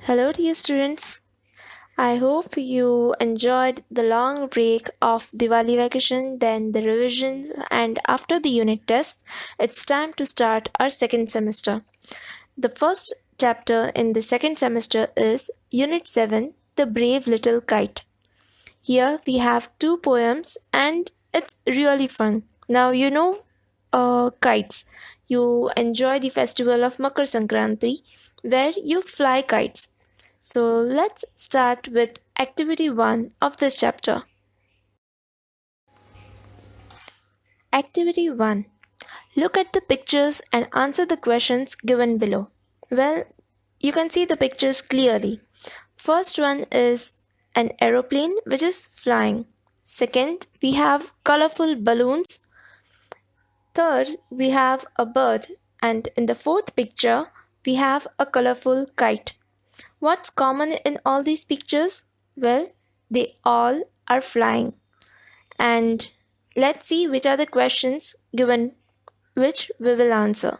Hello, dear students. I hope you enjoyed the long break of Diwali vacation, then the revisions, and after the unit test, it's time to start our second semester. The first chapter in the second semester is Unit 7 The Brave Little Kite. Here we have two poems, and it's really fun. Now, kites. You enjoy the festival of Makar Sankranti, where you fly kites. So let's start with activity 1 of this chapter. Activity 1. Look at the pictures and answer the questions given below. Well, you can see the pictures clearly. First one is an aeroplane which is flying. Second, we have colorful balloons. Third, we have a bird. And in the fourth picture, we have a colorful kite. What's common in all these pictures? Well, they all are flying. And let's see which are the questions given which we will answer.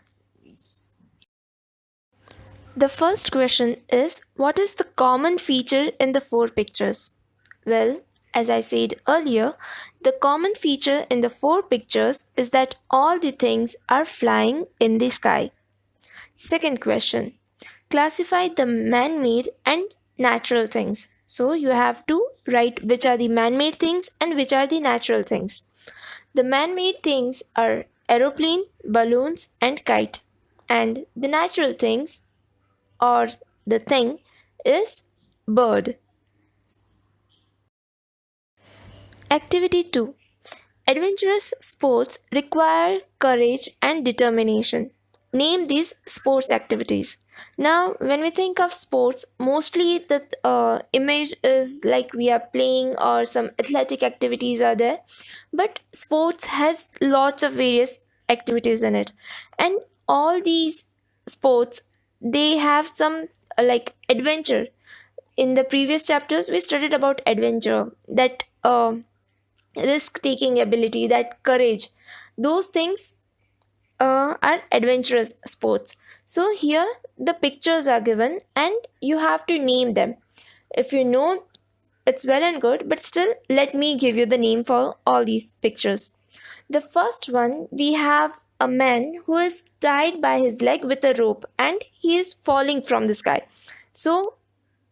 The first question is, what is the common feature in the four pictures? Well, as I said earlier, the common feature in the four pictures is that all the things are flying in the sky. Second question, classify the man-made and natural things. So you have to write which are the man-made things and which are the natural things. The man-made things are aeroplane, balloons and kite. And the natural things or the thing is bird. Activity 2. Adventurous sports require courage and determination. Name these sports activities. Now, when we think of sports, mostly the image is like we are playing or some athletic activities are there. But sports has lots of various activities in it, and all these sports they have some like adventure. In the previous chapters, we studied about adventure, that risk taking ability, that courage. Those things are adventurous sports. So here the pictures are given and you have to name them. If you know, it's well and good, but still let me give you the name for all these pictures. The first one, we have a man who is tied by his leg with a rope and he is falling from the sky. So,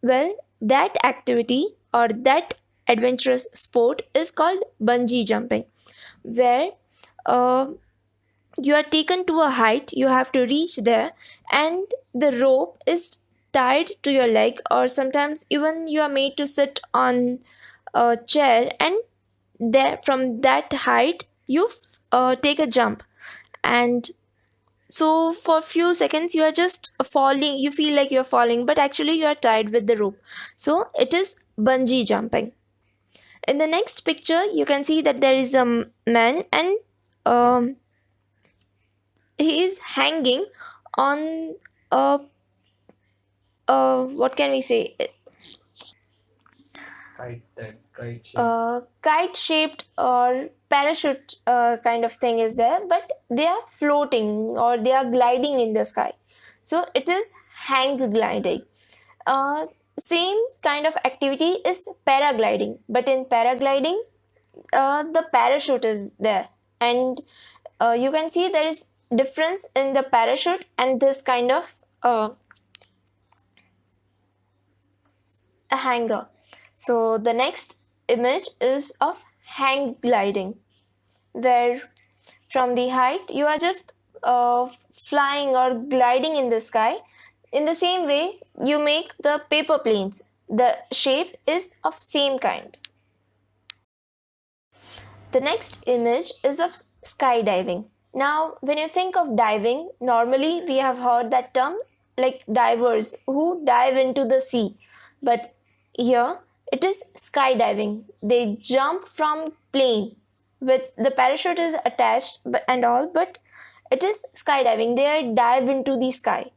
well, that activity or that adventurous sport is called bungee jumping, where uh, you are taken to a height, you have to reach there, and the rope is tied to your leg, or sometimes even you are made to sit on a chair, and there from that height you take a jump. And so for few seconds you are just falling, you feel like you're falling, but actually you are tied with the rope. So it is bungee jumping. In the next picture you can see that there is a man, and he is hanging on a, what can we say, kite shaped or parachute kind of thing is there, but they are floating or they are gliding in the sky. So it is hang gliding. uh, Same kind of activity is paragliding, but in paragliding the parachute is there, and you can see there is difference in the parachute and this kind of a hanger. So the next image is of hang gliding, where from the height you are just flying or gliding in the sky. In the same way, you make the paper planes. The shape is of same kind. The next image is of skydiving. Now, when you think of diving, normally we have heard that term like divers who dive into the sea. But here it is skydiving. They jump from plane with the parachute is attached and all, but it is skydiving. They dive into the sky.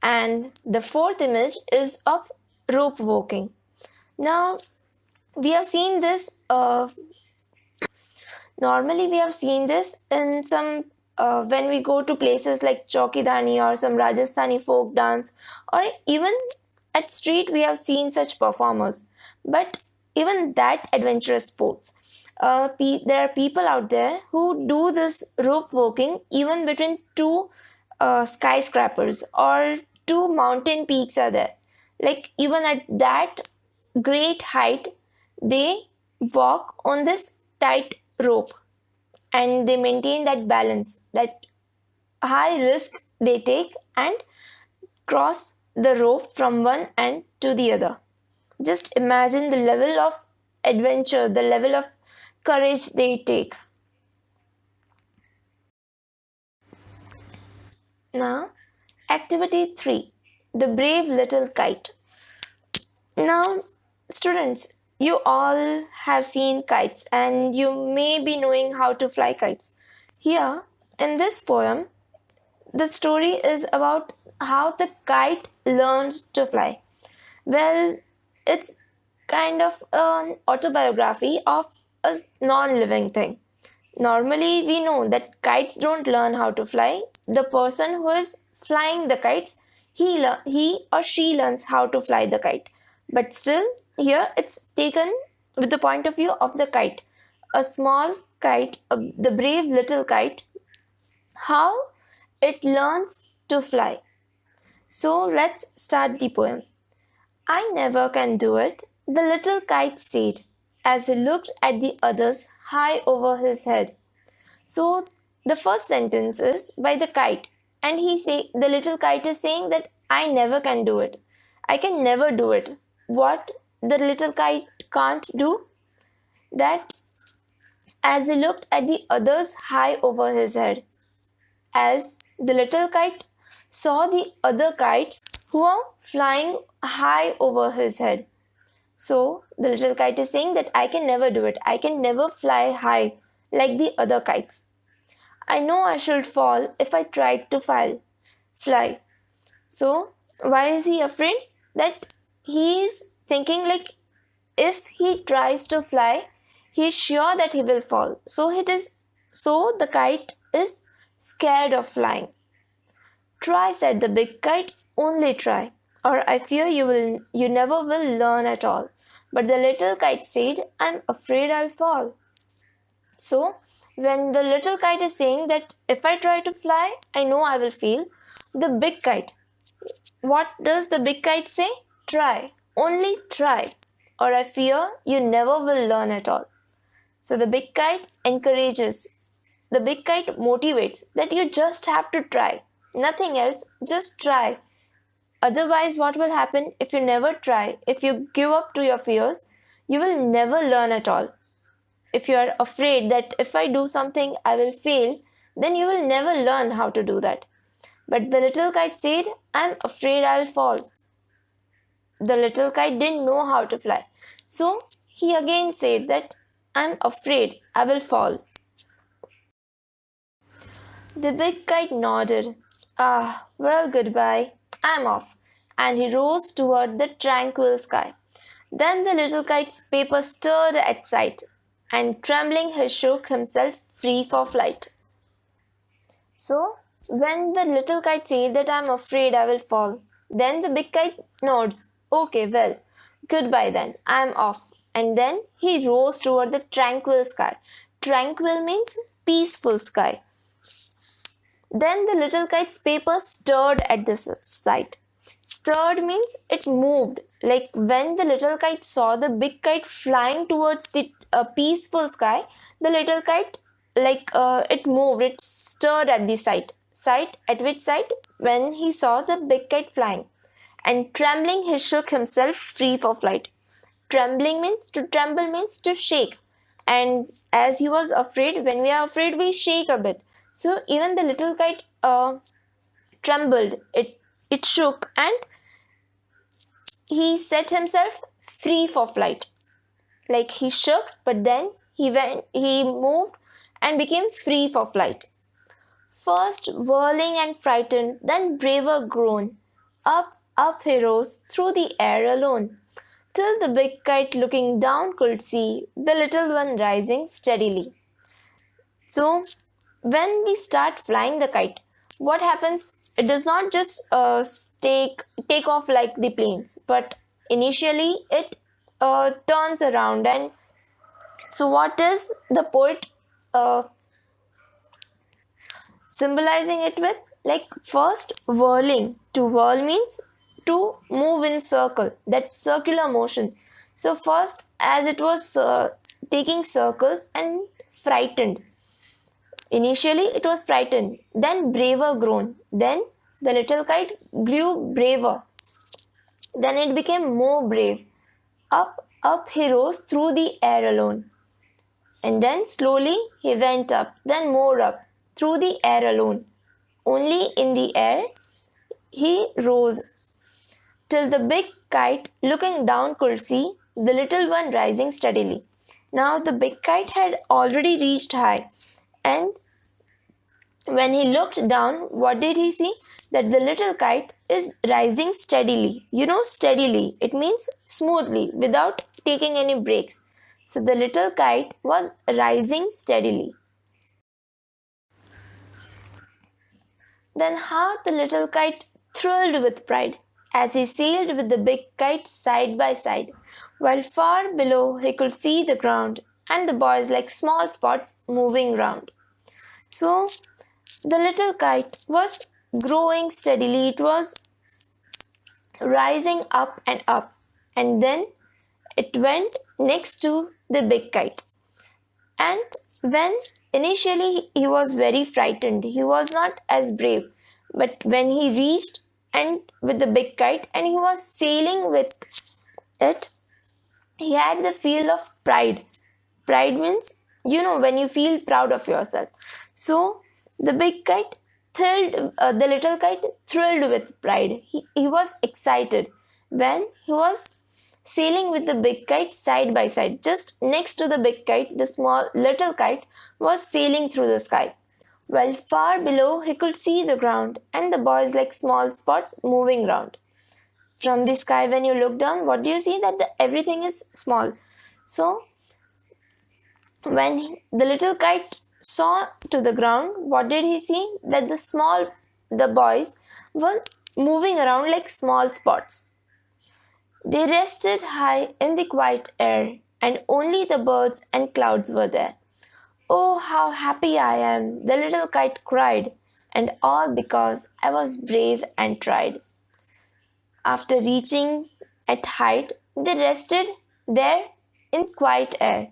And the fourth image is of rope walking. Now, we have seen this normally we have seen this in some when we go to places like Chaukidani or some Rajasthani folk dance, or even at street, we have seen such performers. But even that adventurous sports, there are people out there who do this rope walking even between two skyscrapers, or two mountain peaks are there. Like even at that great height, they walk on this tight rope, and they maintain that balance, that high risk they take, and cross the rope from one end to the other. Just imagine the level of adventure, the level of courage they take. Now, activity 3, the brave little kite. Now, students, you all have seen kites and you may be knowing how to fly kites. Here, in this poem, the story is about how the kite learns to fly. Well, it's kind of an autobiography of a non living thing. Normally, we know that kites don't learn how to fly. The person who is flying the kites, he or she learns how to fly the kite. But still, here it's taken with the point of view of the kite. A small kite, the brave little kite, how it learns to fly. So let's start the poem. I never can do it, the little kite said, as he looked at the others high over his head. So the first sentence is by the kite, and the little kite is saying that I never can do it. I can never do it. What the little kite can't do? That as he looked at the others high over his head. As the little kite saw the other kites who are flying high over his head. So the little kite is saying that I can never do it. I can never fly high like the other kites. I know I should fall if I tried to fly. So why is he afraid? That he is thinking like if he tries to fly, he is sure that he will fall. So the kite is scared of flying. Try, said the big kite, only try, or I fear you never will learn at all. But the little kite said, I'm afraid I'll fall. So when the little kite is saying that if I try to fly, I know I will fail, the big kite, what does the big kite say? Try, only try, or I fear you never will learn at all. So the big kite encourages, the big kite motivates that you just have to try. Nothing else, just try. Otherwise, what will happen if you never try? If you give up to your fears, you will never learn at all. If you are afraid that if I do something, I will fail, then you will never learn how to do that. But the little kite said, I'm afraid I'll fall. The little kite didn't know how to fly. So he again said that I'm afraid I will fall. The big kite nodded. Ah, well, goodbye. I'm off. And he rose toward the tranquil sky. Then the little kite's paper stirred at sight, and trembling he shook himself free for flight. So, when the little kite said that I'm afraid I will fall, then the big kite nods. Okay, well, goodbye then, I'm off. And then he rose toward the tranquil sky. Tranquil means peaceful sky. Then the little kite's paper stirred at this sight. Stirred means it moved. Like when the little kite saw the big kite flying towards the peaceful sky, the little kite, it moved. It stirred at the sight. Sight at which sight? When he saw the big kite flying. And trembling, he shook himself free for flight. Trembling means to shake. And as he was afraid, when we are afraid, we shake a bit. So even the little kite trembled, it shook, and he set himself free for flight. Like he shook, but then he moved and became free for flight. First whirling and frightened, then braver grown, up he rose through the air alone, till the big kite looking down could see the little one rising steadily. So when we start flying the kite, what happens? It does not just take off like the planes, but initially it turns around. And so, what is the poet uh, symbolizing it with? Like first whirling. To whirl means to move in circle, that circular motion. So first, as it was taking circles and frightened. Initially, it was frightened, then braver grown. Then the little kite grew braver. Then it became more brave. Up he rose through the air alone. And then slowly he went up, then more up, through the air alone. Only in the air he rose, till the big kite, looking down, could see the little one rising steadily. Now the big kite had already reached high, and when he looked down, what did he see? That the little kite is rising steadily. You know, steadily. It means smoothly, without taking any breaks. So the little kite was rising steadily. Then how the little kite thrilled with pride as he sailed with the big kite side by side, while far below he could see the ground and the boys like small spots moving round. So the little kite was growing steadily. It was rising up, and then it went next to the big kite. And when initially he was very frightened, he was not as brave, but when he reached and with the big kite and he was sailing with it, he had the feel of pride. Pride means, you know, when you feel proud of yourself. So the big kite the little kite thrilled with pride. He was excited when he was sailing with the big kite side by side. Just next to the big kite, the small little kite was sailing through the sky. While far below, he could see the ground and the boys like small spots moving round. From the sky, when you look down, what do you see? That everything is small. So when the little kite saw to the ground, what did he see? That the boys were moving around like small spots. They rested high in the quiet air, and only the birds and clouds were there. Oh, how happy I am, the little kite cried, and all because I was brave and tried. After reaching at height, they rested there in quiet air.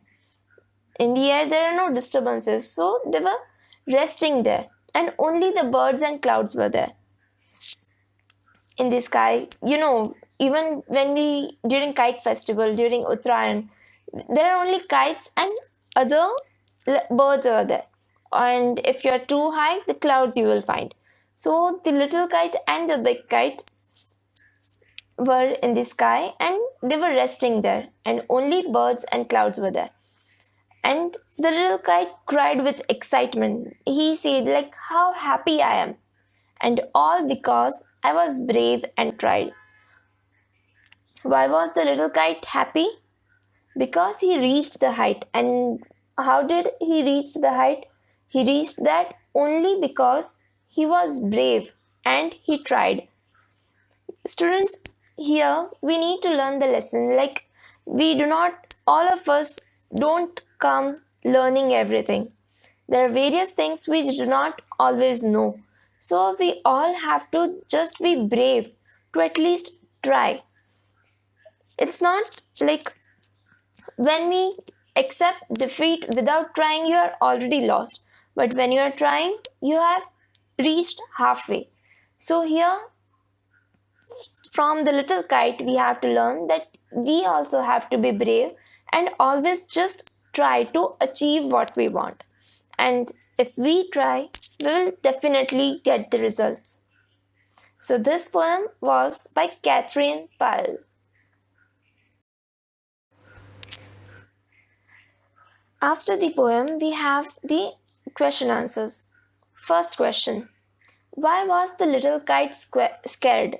In the air, there are no disturbances, so they were resting there, and only the birds and clouds were there. In the sky, you know, even when during kite festival, during Uttarayan, there are only kites and other birds are there. And if you're too high, the clouds you will find. So the little kite and the big kite were in the sky and they were resting there, and only birds and clouds were there. And the little kite cried with excitement. He said, like, how happy I am. And all because I was brave and tried. Why was the little kite happy? Because he reached the height. And how did he reach the height? He reached that only because he was brave and he tried. Students, here we need to learn the lesson. Like, all of us don't come learning everything. There are various things we do not always know. So we all have to just be brave to at least try. It's not like when we accept defeat without trying, you are already lost. But when you are trying, you have reached halfway. So here, from the little kite, we have to learn that we also have to be brave and always just try to achieve what we want. And if we try, we will definitely get the results. So this poem was by Catherine Pyle. After the poem, we have the question answers. First question. Why was the little kite scared?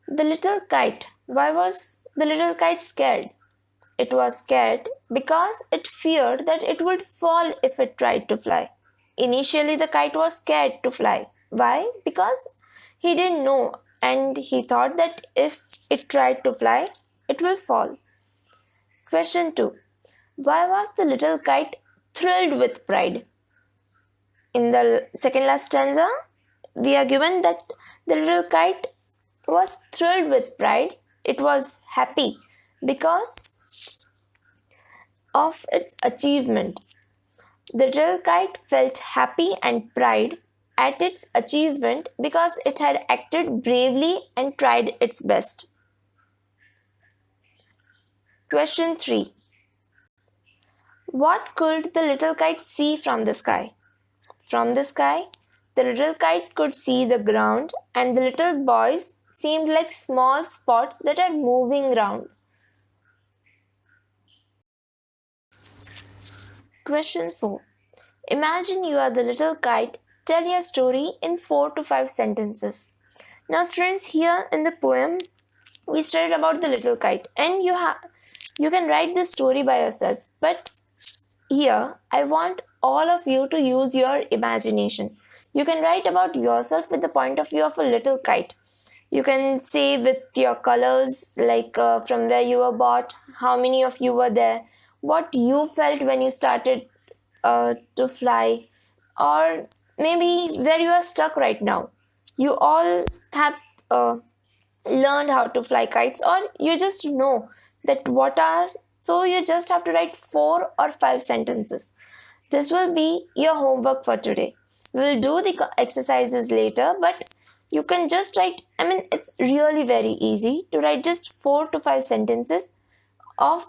The little kite. Why was the little kite scared? It was scared because it feared that it would fall if it tried to fly. initially the kite was scared to fly. Why? Because he didn't know and he thought that if it tried to fly, it will fall. Question 2. Why was the little kite thrilled with pride? In the second last stanza, we are given that the little kite was thrilled with pride. It was happy because of its achievement. The little kite felt happy and pride at its achievement because it had acted bravely and tried its best. Question 3. What could the little kite see from the sky? From the sky, the little kite could see the ground, and the little boys seemed like small spots that are moving round. Question 4. Imagine you are the little kite. Tell your story in 4 to 5 sentences. Now, students, here in the poem, we studied about the little kite, and you can write this story by yourself. But here, I want all of you to use your imagination. You can write about yourself with the point of view of a little kite. You can say with your colors, like from where you were bought, how many of you were there, what you felt when you started to fly, or maybe where you are stuck right now. You all have learned how to fly kites, or you just know that what are, so you just have to write 4 or 5 sentences. This will be your homework for today. We'll do the exercises later, but you can just write, it's really very easy to write just 4 to 5 sentences of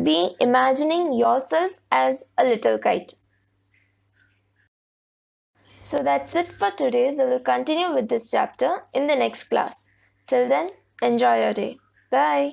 being imagining yourself as a little kite. So that's it for today. We will continue with this chapter in the next class. Till then, enjoy your day. Bye.